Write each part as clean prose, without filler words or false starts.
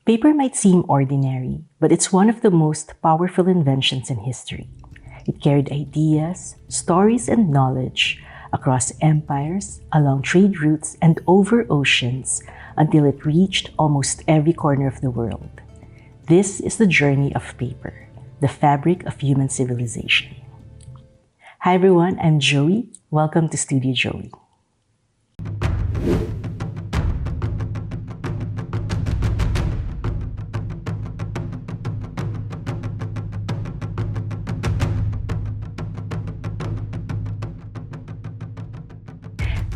Paper might seem ordinary, but it's one of the most powerful inventions in history. It carried ideas, stories, and knowledge across empires, along trade routes, and over oceans until it reached almost every corner of the world. This is the journey of paper, the fabric of human civilization. Hi everyone, I'm Johwey. Welcome to Studio Johwey.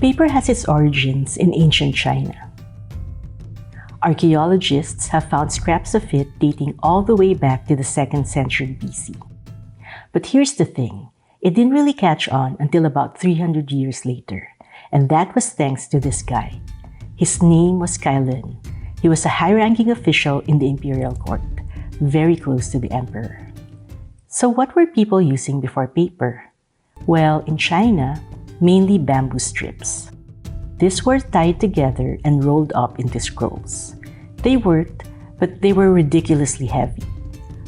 Paper has its origins in ancient China. Archaeologists have found scraps of it dating all the way back to the 2nd century BC. But here's the thing, it didn't really catch on until about 300 years later, and that was thanks to this guy. His name was Lun. He was a high-ranking official in the imperial court, very close to the emperor. So what were people using before paper? Well, in China, mainly bamboo strips. These were tied together and rolled up into scrolls. They worked, but they were ridiculously heavy.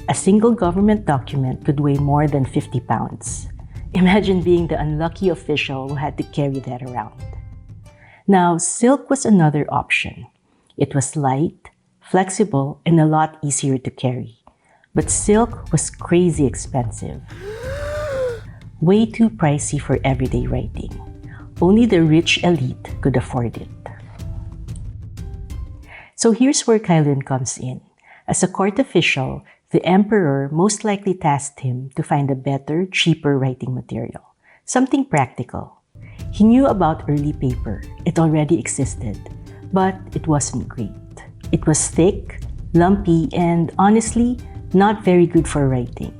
A single government document could weigh more than 50 pounds. Imagine being the unlucky official who had to carry that around. Now, silk was another option. It was light, flexible, and a lot easier to carry. But silk was crazy expensive. Way too pricey for everyday writing. Only the rich elite could afford it. So here's where Lun comes in. As a court official, the emperor most likely tasked him to find a better, cheaper writing material. Something practical. He knew about early paper. It already existed, but it wasn't great. It was thick, lumpy, and honestly, not very good for writing.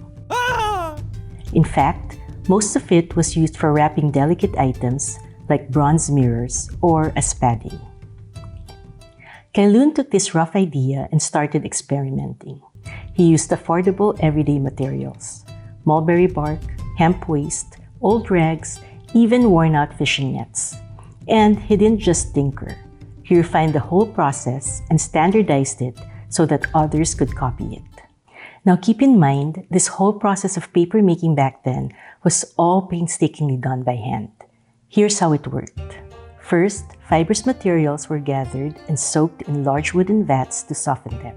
In fact, most of it was used for wrapping delicate items like bronze mirrors or as padding. Lun took this rough idea and started experimenting. He used affordable everyday materials, mulberry bark, hemp waste, old rags, even worn-out fishing nets. And he didn't just tinker. He refined the whole process and standardized it so that others could copy it. Now keep in mind, this whole process of paper making back then was all painstakingly done by hand. Here's how it worked. First, fibrous materials were gathered and soaked in large wooden vats to soften them.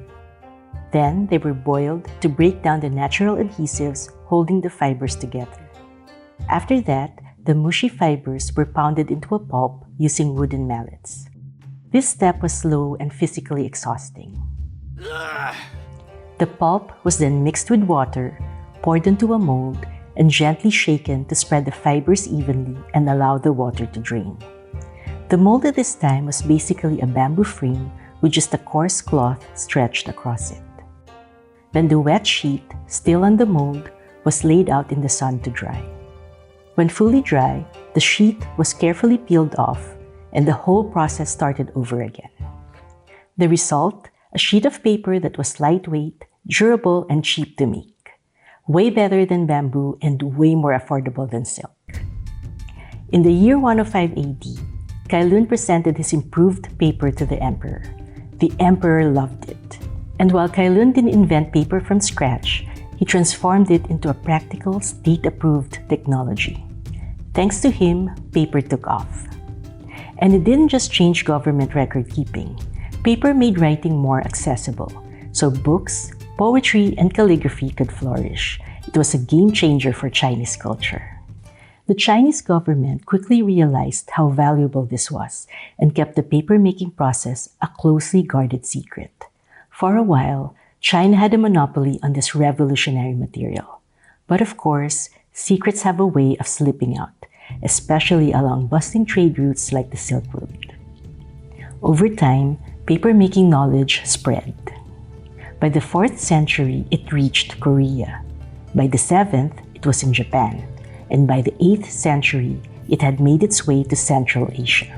Then they were boiled to break down the natural adhesives holding the fibers together. After that, the mushy fibers were pounded into a pulp using wooden mallets. This step was slow and physically exhausting. The pulp was then mixed with water, poured into a mold, and gently shaken to spread the fibers evenly and allow the water to drain. The mold at this time was basically a bamboo frame with just a coarse cloth stretched across it. Then the wet sheet, still on the mold, was laid out in the sun to dry. When fully dry, the sheet was carefully peeled off, and the whole process started over again. The result? A sheet of paper that was lightweight, durable, and cheap to make. Way better than bamboo and way more affordable than silk. In the year 105 AD, Lun presented his improved paper to the emperor. The emperor loved it. And while Lun didn't invent paper from scratch, he transformed it into a practical, state-approved technology. Thanks to him, paper took off. And it didn't just change government record-keeping. Paper made writing more accessible, so books, poetry, and calligraphy could flourish. It was a game-changer for Chinese culture. The Chinese government quickly realized how valuable this was and kept the paper-making process a closely guarded secret. For a while, China had a monopoly on this revolutionary material. But of course, secrets have a way of slipping out, especially along bustling trade routes like the Silk Road. Over time, paper-making knowledge spread. By the 4th century, it reached Korea. By the 7th, it was in Japan. And by the 8th century, it had made its way to Central Asia.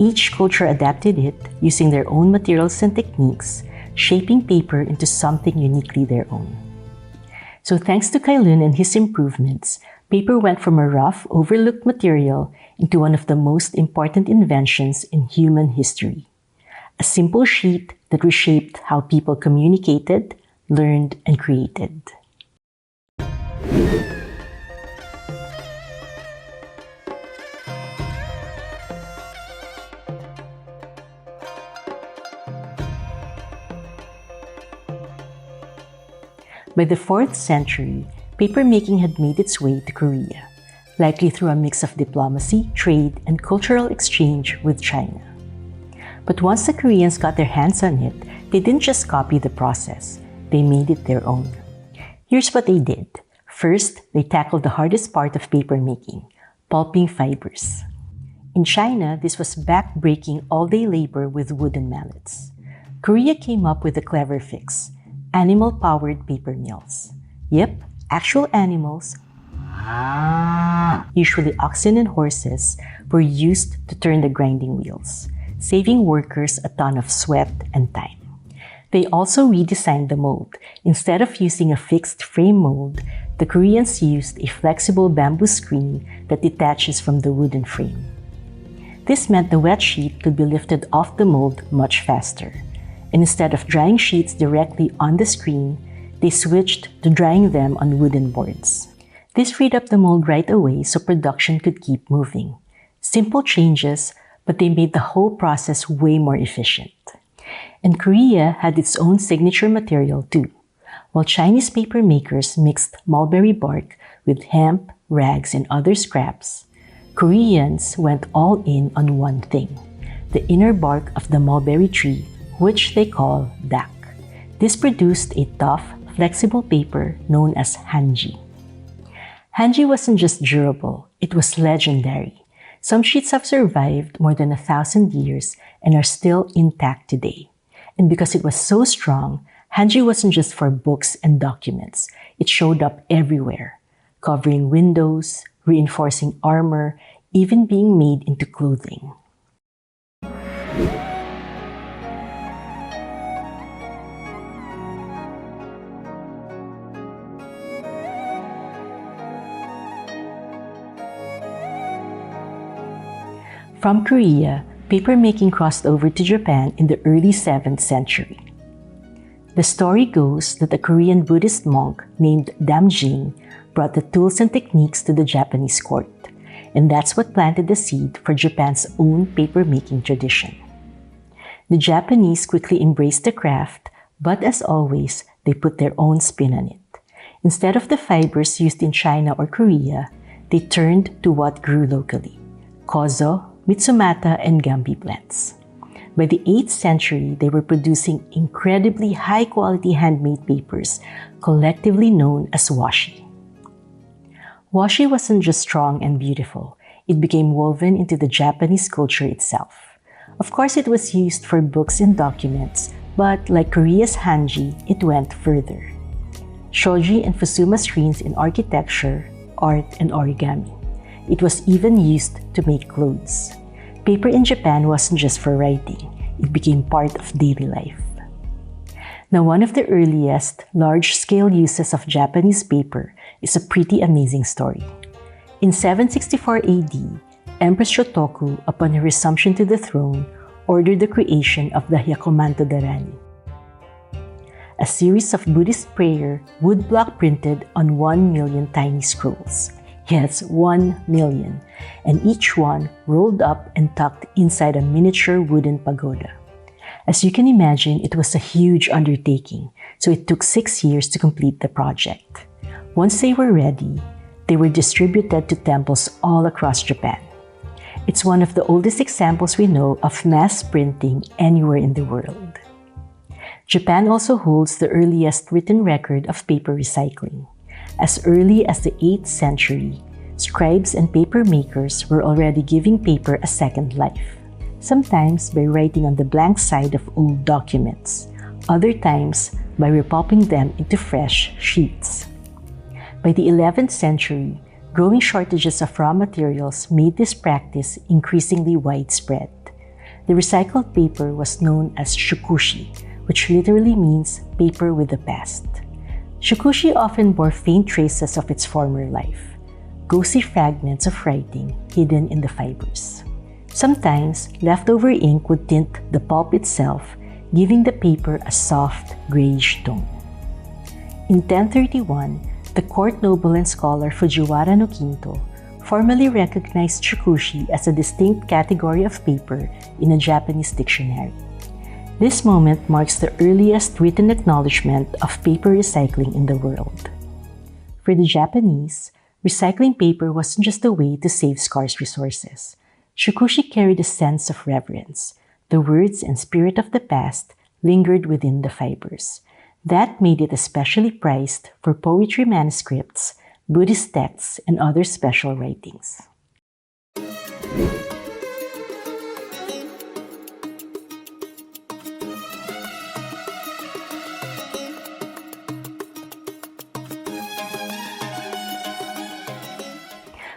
Each culture adapted it using their own materials and techniques, shaping paper into something uniquely their own. So thanks to Lun and his improvements, paper went from a rough, overlooked material into one of the most important inventions in human history. A simple sheet that reshaped how people communicated, learned, and created. By the 4th century, papermaking had made its way to Korea, likely through a mix of diplomacy, trade, and cultural exchange with China. But once the Koreans got their hands on it, they didn't just copy the process, they made it their own. Here's what they did. First, they tackled the hardest part of papermaking, pulping fibers. In China, this was back-breaking all-day labor with wooden mallets. Korea came up with a clever fix: animal-powered paper mills. Yep, actual animals, usually oxen and horses, were used to turn the grinding wheels, saving workers a ton of sweat and time. They also redesigned the mold. Instead of using a fixed frame mold, the Koreans used a flexible bamboo screen that detaches from the wooden frame. This meant the wet sheet could be lifted off the mold much faster. And instead of drying sheets directly on the screen, they switched to drying them on wooden boards. This freed up the mold right away so production could keep moving. Simple changes, but they made the whole process way more efficient. And Korea had its own signature material too. While Chinese paper makers mixed mulberry bark with hemp, rags, and other scraps, Koreans went all in on one thing: the inner bark of the mulberry tree, which they call dak. This produced a tough, flexible paper known as hanji. Hanji wasn't just durable, it was legendary. Some sheets have survived more than 1,000 years and are still intact today. And because it was so strong, hanji wasn't just for books and documents. It showed up everywhere, covering windows, reinforcing armor, even being made into clothing. From Korea, papermaking crossed over to Japan in the early 7th century. The story goes that a Korean Buddhist monk named Damjin brought the tools and techniques to the Japanese court, and that's what planted the seed for Japan's own papermaking tradition. The Japanese quickly embraced the craft, but as always, they put their own spin on it. Instead of the fibers used in China or Korea, they turned to what grew locally: kozo, Mitsumata, and Gambi plants. By the 8th century, they were producing incredibly high-quality handmade papers, collectively known as washi. Washi wasn't just strong and beautiful, it became woven into the Japanese culture itself. Of course, it was used for books and documents, but like Korea's hanji, it went further. Shoji and fusuma screens in architecture, art, and origami. It was even used to make clothes. Paper in Japan wasn't just for writing, it became part of daily life. Now, one of the earliest large-scale uses of Japanese paper is a pretty amazing story. In 764 AD, Empress Shotoku, upon her resumption to the throne, ordered the creation of the Hyakumanto Darani, a series of Buddhist prayer woodblock printed on 1 million tiny scrolls. Yes, 1 million, and each one rolled up and tucked inside a miniature wooden pagoda. As you can imagine, it was a huge undertaking, so it took 6 years to complete the project. Once they were ready, they were distributed to temples all across Japan. It's one of the oldest examples we know of mass printing anywhere in the world. Japan also holds the earliest written record of paper recycling. As early as the 8th century, scribes and paper makers were already giving paper a second life, sometimes by writing on the blank side of old documents, other times by repulping them into fresh sheets. By the 11th century, growing shortages of raw materials made this practice increasingly widespread. The recycled paper was known as shukushi, which literally means paper with the past. Shukushi often bore faint traces of its former life, gauzy fragments of writing hidden in the fibers. Sometimes, leftover ink would tint the pulp itself, giving the paper a soft, grayish tone. In 1031, the court noble and scholar Fujiwara no Kinto formally recognized shukushi as a distinct category of paper in a Japanese dictionary. This moment marks the earliest written acknowledgement of paper recycling in the world. For the Japanese, recycling paper wasn't just a way to save scarce resources. Shukushi carried a sense of reverence. The words and spirit of the past lingered within the fibers. That made it especially prized for poetry manuscripts, Buddhist texts, and other special writings.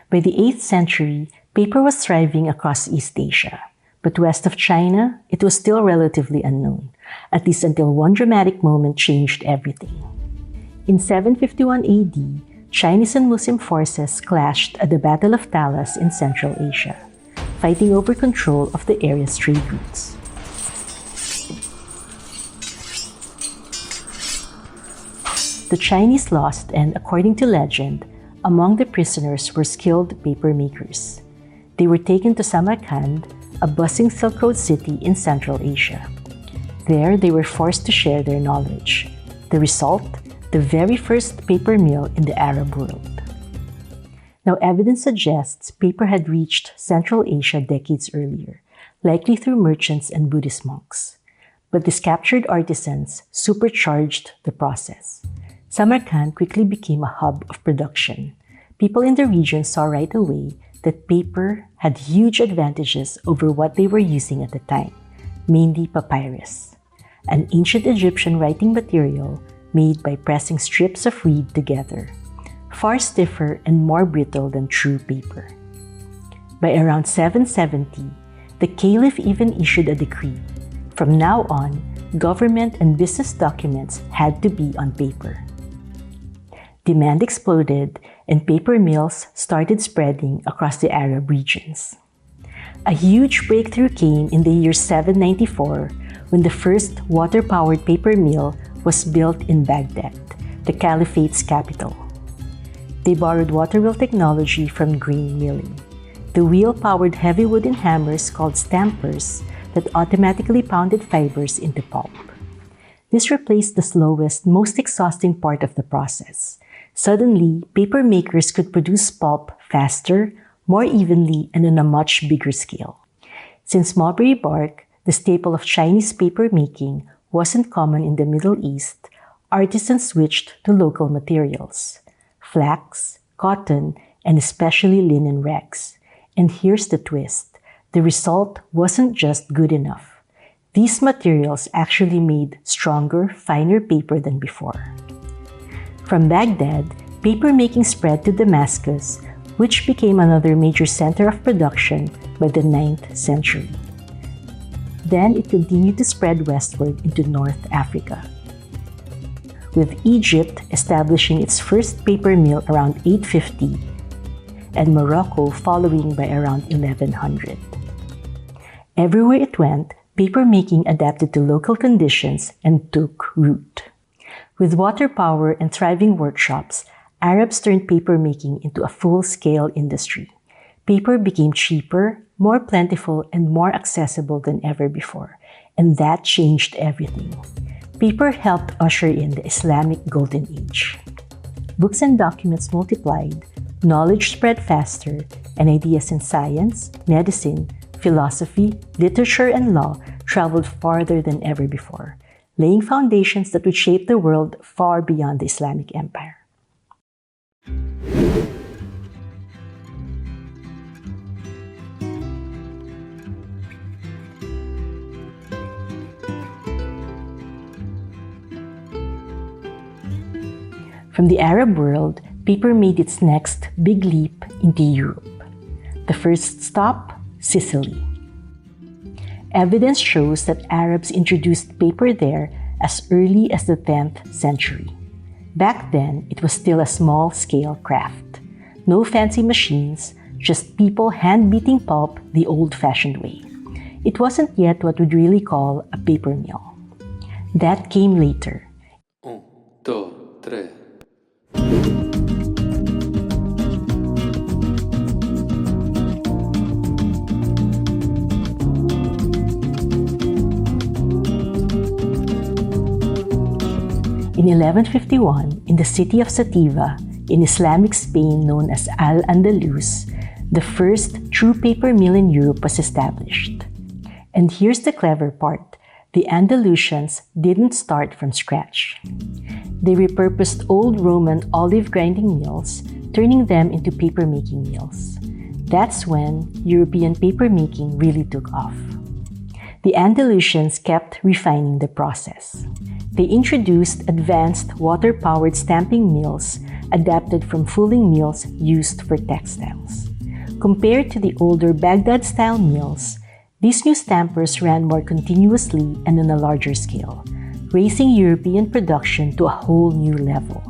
By the 8th century, paper was thriving across East Asia. But west of China, it was still relatively unknown, at least until one dramatic moment changed everything. In 751 AD, Chinese and Muslim forces clashed at the Battle of Talas in Central Asia, fighting over control of the area's trade routes. The Chinese lost, and according to legend, among the prisoners were skilled paper makers. They were taken to Samarkand, a bustling Silk Road city in Central Asia. There, they were forced to share their knowledge. The result? The very first paper mill in the Arab world. Now, evidence suggests paper had reached Central Asia decades earlier, likely through merchants and Buddhist monks. But these captured artisans supercharged the process. Samarkand quickly became a hub of production. People in the region saw right away that paper had huge advantages over what they were using at the time, mainly papyrus, an ancient Egyptian writing material made by pressing strips of reed together, far stiffer and more brittle than true paper. By around 770, the Caliph even issued a decree. From now on, government and business documents had to be on paper. Demand exploded, and paper mills started spreading across the Arab regions. A huge breakthrough came in the year 794 when the first water-powered paper mill was built in Baghdad, the Caliphate's capital. They borrowed water wheel technology from grain milling. The wheel-powered heavy wooden hammers called stampers that automatically pounded fibers into pulp. This replaced the slowest, most exhausting part of the process. Suddenly, paper makers could produce pulp faster, more evenly, and on a much bigger scale. Since mulberry bark, the staple of Chinese paper making, wasn't common in the Middle East, artisans switched to local materials: flax, cotton, and especially linen rags. And here's the twist: the result wasn't just good enough. These materials actually made stronger, finer paper than before. From Baghdad, paper making spread to Damascus, which became another major center of production by the 9th century. Then it continued to spread westward into North Africa, with Egypt establishing its first paper mill around 850 and Morocco following by around 1100. Everywhere it went, paper making adapted to local conditions and took root. With water power and thriving workshops, Arabs turned paper making into a full-scale industry. Paper became cheaper, more plentiful, and more accessible than ever before, and that changed everything. Paper helped usher in the Islamic Golden Age. Books and documents multiplied, knowledge spread faster, and ideas in science, medicine, philosophy, literature, and law traveled farther than ever before, laying foundations that would shape the world far beyond the Islamic Empire. From the Arab world, paper made its next big leap into Europe. The first stop, Sicily. Evidence shows that Arabs introduced paper there as early as the 10th century. Back then, it was still a small-scale craft. No fancy machines, just people hand-beating pulp the old-fashioned way. It wasn't yet what we'd really call a paper mill. That came later. 1, 2, 3. In 1151, in the city of Sativa, in Islamic Spain known as al-Andalus, the first true paper mill in Europe was established. And here's the clever part. The Andalusians didn't start from scratch. They repurposed old Roman olive grinding mills, turning them into paper-making mills. That's when European paper-making really took off. The Andalusians kept refining the process. They introduced advanced water-powered stamping mills adapted from fulling mills used for textiles. Compared to the older Baghdad-style mills, these new stampers ran more continuously and on a larger scale, raising European production to a whole new level.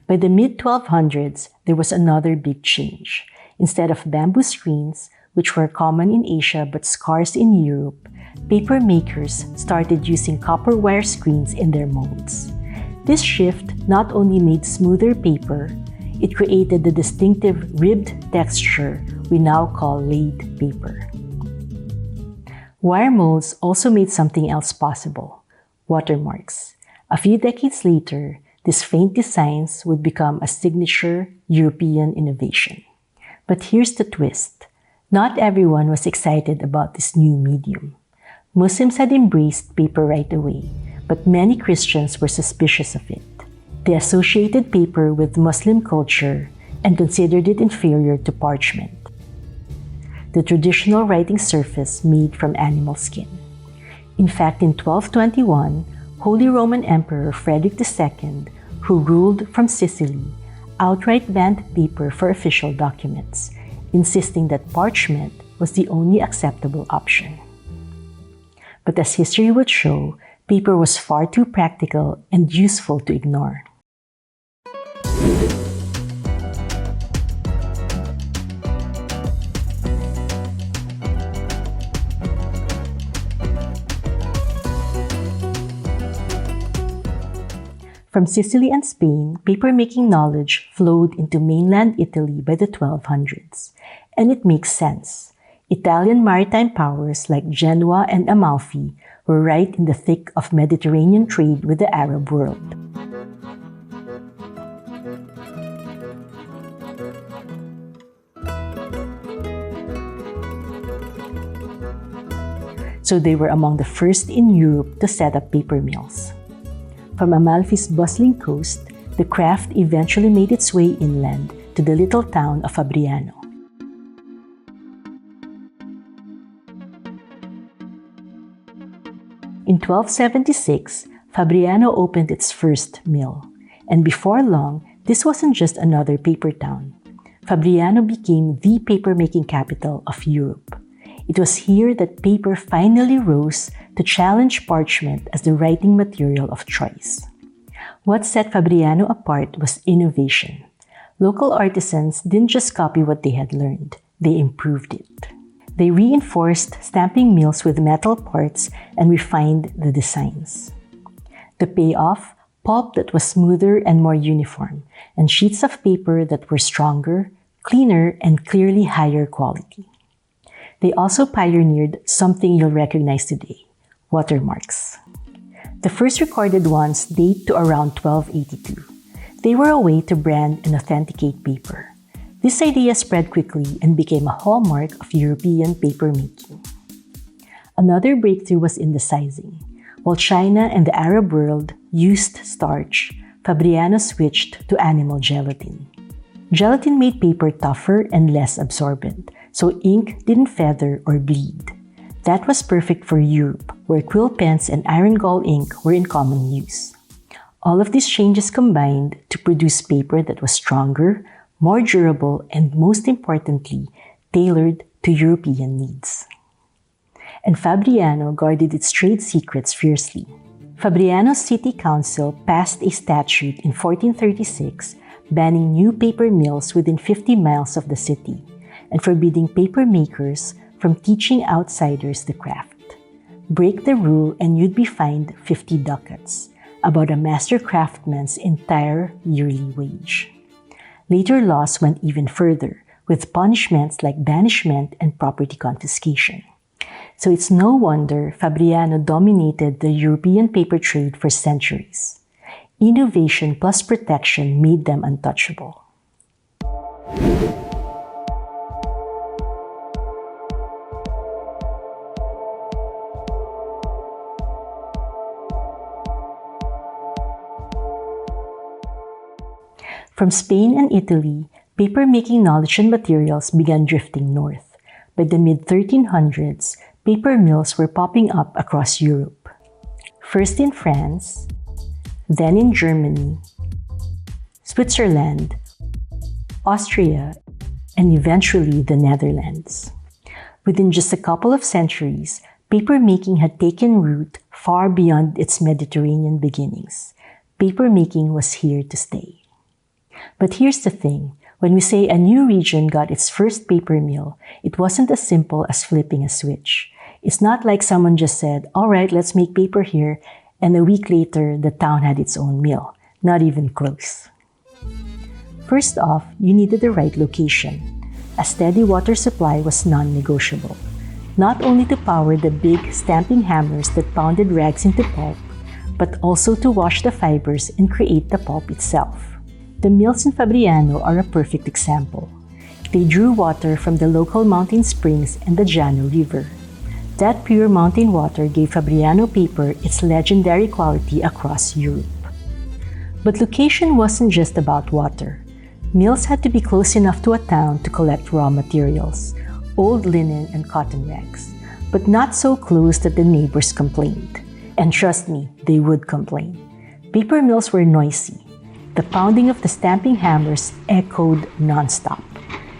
By the mid-1200s, there was another big change. Instead of bamboo screens, which were common in Asia but scarce in Europe, paper makers started using copper wire screens in their molds. This shift not only made smoother paper, it created the distinctive ribbed texture we now call laid paper. Wire molds also made something else possible: watermarks. A few decades later, these faint designs would become a signature European innovation. But here's the twist. Not everyone was excited about this new medium. Muslims had embraced paper right away, but many Christians were suspicious of it. They associated paper with Muslim culture and considered it inferior to parchment, the traditional writing surface made from animal skin. In fact, in 1221, Holy Roman Emperor Frederick II, who ruled from Sicily, outright banned paper for official documents, insisting that parchment was the only acceptable option. But as history would show, paper was far too practical and useful to ignore. From Sicily and Spain, paper-making knowledge flowed into mainland Italy by the 1200s. And it makes sense. Italian maritime powers like Genoa and Amalfi were right in the thick of Mediterranean trade with the Arab world. So they were among the first in Europe to set up paper mills. From Amalfi's bustling coast, the craft eventually made its way inland to the little town of Fabriano. In 1276, Fabriano opened its first mill, and before long, this wasn't just another paper town. Fabriano became the paper-making capital of Europe. It was here that paper finally rose to challenge parchment as the writing material of choice. What set Fabriano apart was innovation. Local artisans didn't just copy what they had learned, they improved it. They reinforced stamping mills with metal parts and refined the designs. The payoff? Pulp that was smoother and more uniform, and sheets of paper that were stronger, cleaner, and clearly higher quality. They also pioneered something you'll recognize today: watermarks. The first recorded ones date to around 1282. They were a way to brand and authenticate paper. This idea spread quickly and became a hallmark of European paper making. Another breakthrough was in the sizing. While China and the Arab world used starch, Fabriano switched to animal gelatin. Gelatin made paper tougher and less absorbent, so ink didn't feather or bleed. That was perfect for Europe, where quill pens and iron gall ink were in common use. All of these changes combined to produce paper that was stronger, more durable, and most importantly, tailored to European needs. And Fabriano guarded its trade secrets fiercely. Fabriano's city council passed a statute in 1436 banning new paper mills within 50 miles of the city and forbidding paper makers from teaching outsiders the craft. Break the rule and you'd be fined 50 ducats, about a master craftsman's entire yearly wage. Later laws went even further, with punishments like banishment and property confiscation. So it's no wonder Fabriano dominated the European paper trade for centuries. Innovation plus protection made them untouchable. From Spain and Italy, paper-making knowledge and materials began drifting north. By the mid-1300s, paper mills were popping up across Europe. First in France, then in Germany, Switzerland, Austria, and eventually the Netherlands. Within just a couple of centuries, paper-making had taken root far beyond its Mediterranean beginnings. Paper-making was here to stay. But here's the thing, when we say a new region got its first paper mill, it wasn't as simple as flipping a switch. It's not like someone just said, all right, let's make paper here, and a week later, the town had its own mill. Not even close. First off, you needed the right location. A steady water supply was non-negotiable, not only to power the big stamping hammers that pounded rags into pulp, but also to wash the fibers and create the pulp itself. The mills in Fabriano are a perfect example. They drew water from the local mountain springs and the Llano River. That pure mountain water gave Fabriano paper its legendary quality across Europe. But location wasn't just about water. Mills had to be close enough to a town to collect raw materials, old linen and cotton rags, but not so close that the neighbors complained. And trust me, they would complain. Paper mills were noisy. The pounding of the stamping hammers echoed nonstop,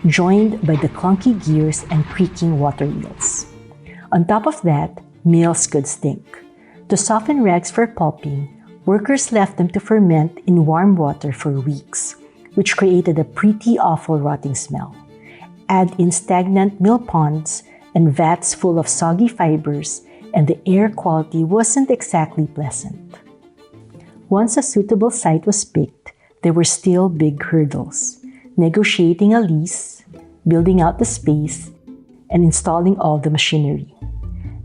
joined by the clunky gears and creaking water wheels. On top of that, mills could stink. To soften rags for pulping, workers left them to ferment in warm water for weeks, which created a pretty awful rotting smell. Add in stagnant mill ponds and vats full of soggy fibers, and the air quality wasn't exactly pleasant. Once a suitable site was picked, there were still big hurdles: negotiating a lease, building out the space, and installing all the machinery.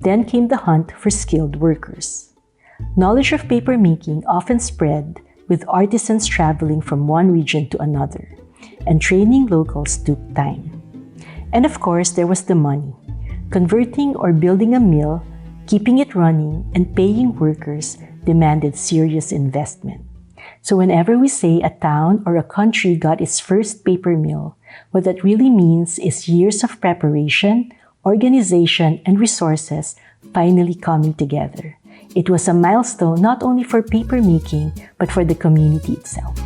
Then came the hunt for skilled workers. Knowledge of paper making often spread, with artisans traveling from one region to another, and training locals took time. And of course, there was the money. Converting or building a mill, keeping it running, and paying workers demanded serious investment. So whenever we say a town or a country got its first paper mill, what that really means is years of preparation, organization, and resources finally coming together. It was a milestone not only for paper making, but for the community itself.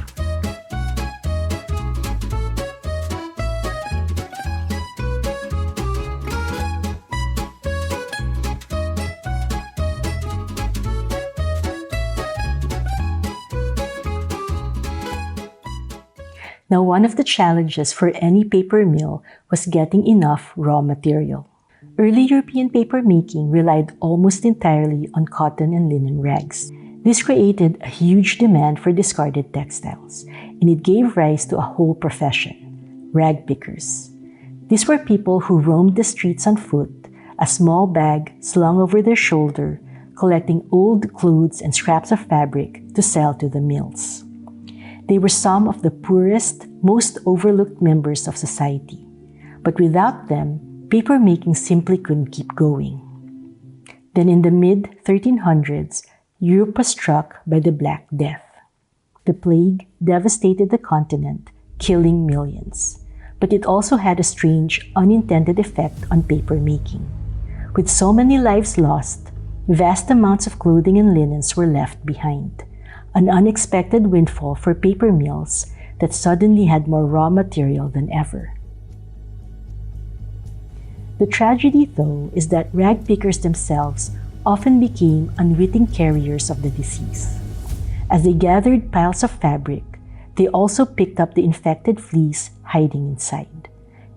Now, one of the challenges for any paper mill was getting enough raw material. Early European paper making relied almost entirely on cotton and linen rags. This created a huge demand for discarded textiles, and it gave rise to a whole profession: rag pickers. These were people who roamed the streets on foot, a small bag slung over their shoulder, collecting old clothes and scraps of fabric to sell to the mills. They were some of the poorest, most overlooked members of society. But without them, paper making simply couldn't keep going. Then in the mid-1300s, Europe was struck by the Black Death. The plague devastated the continent, killing millions. But it also had a strange, unintended effect on paper making. With so many lives lost, vast amounts of clothing and linens were left behind. An unexpected windfall for paper mills that suddenly had more raw material than ever. The tragedy, though, is that rag pickers themselves often became unwitting carriers of the disease. As they gathered piles of fabric, they also picked up the infected fleas hiding inside,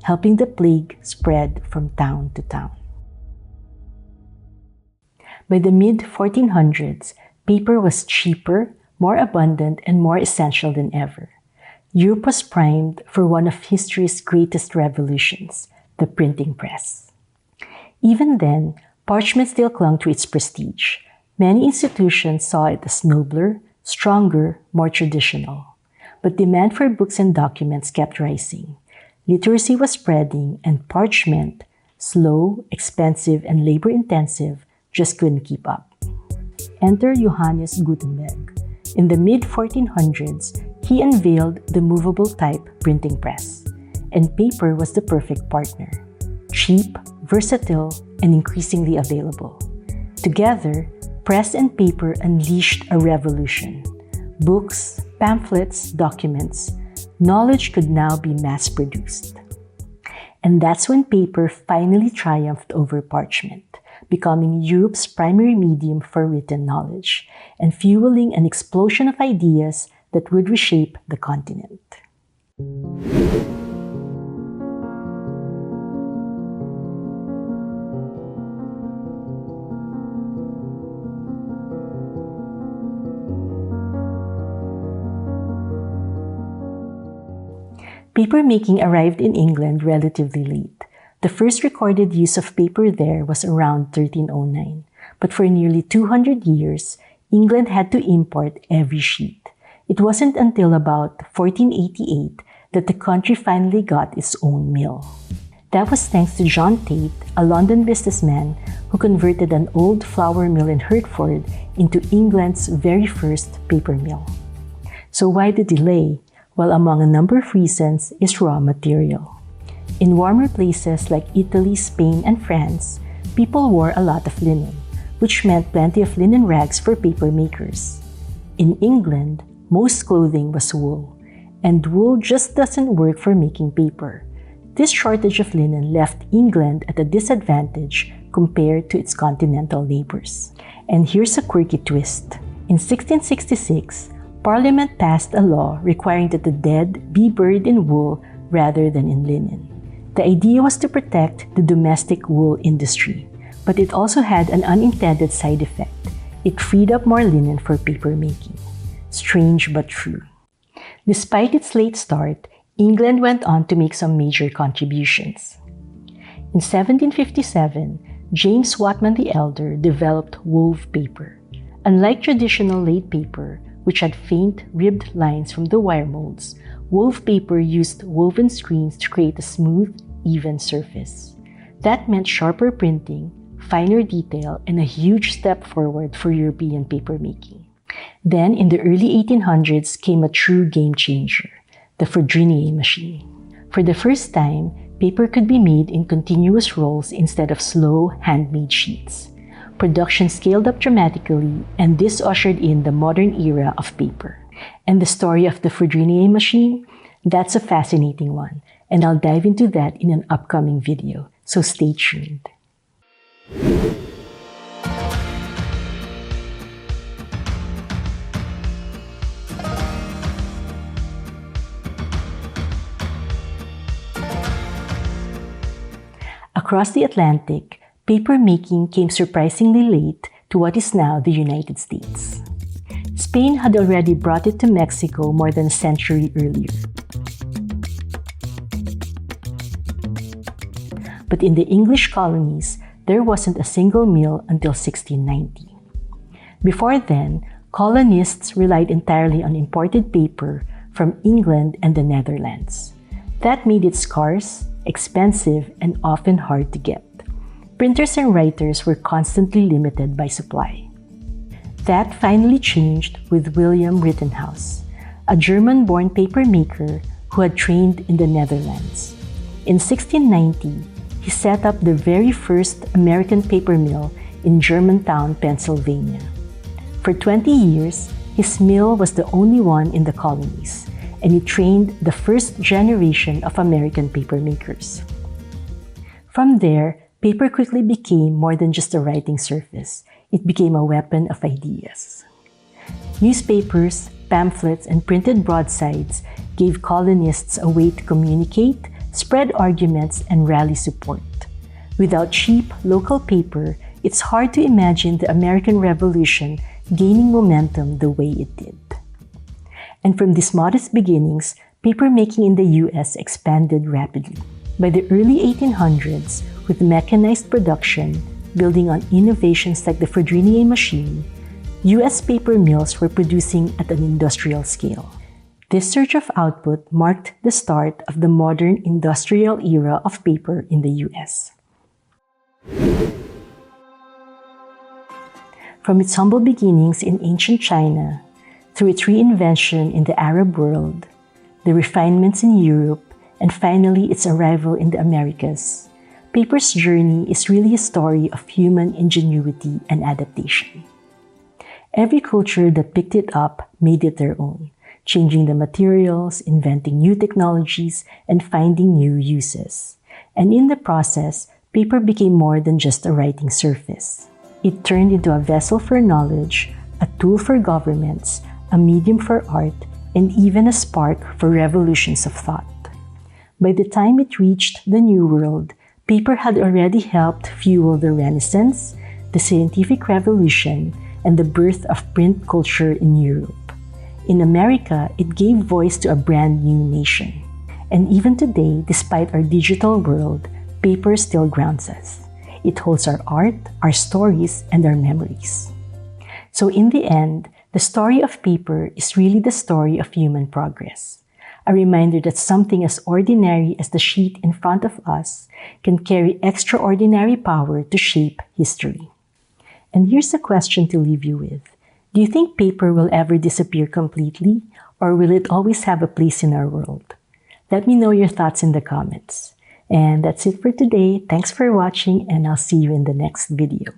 helping the plague spread from town to town. By the mid-1400s, paper was cheaper, more abundant, and more essential than ever. Europe was primed for one of history's greatest revolutions, the printing press. Even then, parchment still clung to its prestige. Many institutions saw it as nobler, stronger, more traditional. But demand for books and documents kept rising. Literacy was spreading, and parchment, slow, expensive, and labor-intensive, just couldn't keep up. Enter Johannes Gutenberg. In the mid-1400s, he unveiled the movable type printing press, and paper was the perfect partner. Cheap, versatile, and increasingly available. Together, press and paper unleashed a revolution. Books, pamphlets, documents, knowledge could now be mass-produced. And that's when paper finally triumphed over parchment, becoming Europe's primary medium for written knowledge and fueling an explosion of ideas that would reshape the continent. Papermaking arrived in England relatively late. The first recorded use of paper there was around 1309, but for nearly 200 years, England had to import every sheet. It wasn't until about 1488 that the country finally got its own mill. That was thanks to John Tate, a London businessman who converted an old flour mill in Hertford into England's very first paper mill. So why the delay? Well, among a number of reasons is raw material. In warmer places like Italy, Spain, and France, people wore a lot of linen, which meant plenty of linen rags for paper makers. In England, most clothing was wool, and wool just doesn't work for making paper. This shortage of linen left England at a disadvantage compared to its continental neighbors. And here's a quirky twist. In 1666, Parliament passed a law requiring that the dead be buried in wool rather than in linen. The idea was to protect the domestic wool industry, but it also had an unintended side effect. It freed up more linen for paper making. Strange but true. Despite its late start, England went on to make some major contributions. In 1757, James Watman the Elder developed wove paper. Unlike traditional laid paper, which had faint, ribbed lines from the wire molds, wove paper used woven screens to create a smooth, even surface. That meant sharper printing, finer detail, and a huge step forward for European papermaking. Then, in the early 1800s, came a true game changer, the Fourdrinier machine. For the first time, paper could be made in continuous rolls instead of slow, handmade sheets. Production scaled up dramatically, and this ushered in the modern era of paper. And the story of the Fourdrinier machine? That's a fascinating one, and I'll dive into that in an upcoming video, so stay tuned. Across the Atlantic, paper making came surprisingly late to what is now the United States. Spain had already brought it to Mexico more than a century earlier. But in the English colonies, there wasn't a single mill until 1690. Before then, colonists relied entirely on imported paper from England and the Netherlands. That made it scarce, expensive, and often hard to get. Printers and writers were constantly limited by supply. That finally changed with William Rittenhouse, a German-born paper maker who had trained in the Netherlands. In 1690, he set up the very first American paper mill in Germantown, Pennsylvania. For 20 years, his mill was the only one in the colonies, and he trained the first generation of American paper makers. From there, paper quickly became more than just a writing surface. It became a weapon of ideas. Newspapers, pamphlets, and printed broadsides gave colonists a way to communicate, spread arguments, and rally support. Without cheap, local paper, It's hard to imagine the American Revolution gaining momentum the way it did. And from these modest beginnings, papermaking in the US expanded rapidly. By the early 1800s, with mechanized production, building on innovations like the Fredrinier machine, US paper mills were producing at an industrial scale. This surge of output marked the start of the modern industrial era of paper in the US. From its humble beginnings in ancient China, through its reinvention in the Arab world, the refinements in Europe, and finally its arrival in the Americas, paper's journey is really a story of human ingenuity and adaptation. Every culture that picked it up made it their own, changing the materials, inventing new technologies, and finding new uses. And in the process, paper became more than just a writing surface. It turned into a vessel for knowledge, a tool for governments, a medium for art, and even a spark for revolutions of thought. By the time it reached the New World, paper had already helped fuel the Renaissance, the scientific revolution, and the birth of print culture in Europe. In America, it gave voice to a brand new nation. And even today, despite our digital world, paper still grounds us. It holds our art, our stories, and our memories. So in the end, the story of paper is really the story of human progress. A reminder that something as ordinary as the sheet in front of us can carry extraordinary power to shape history. And here's a question to leave you with. Do you think paper will ever disappear completely, or will it always have a place in our world? Let me know your thoughts in the comments. And that's it for today. Thanks for watching, and I'll see you in the next video.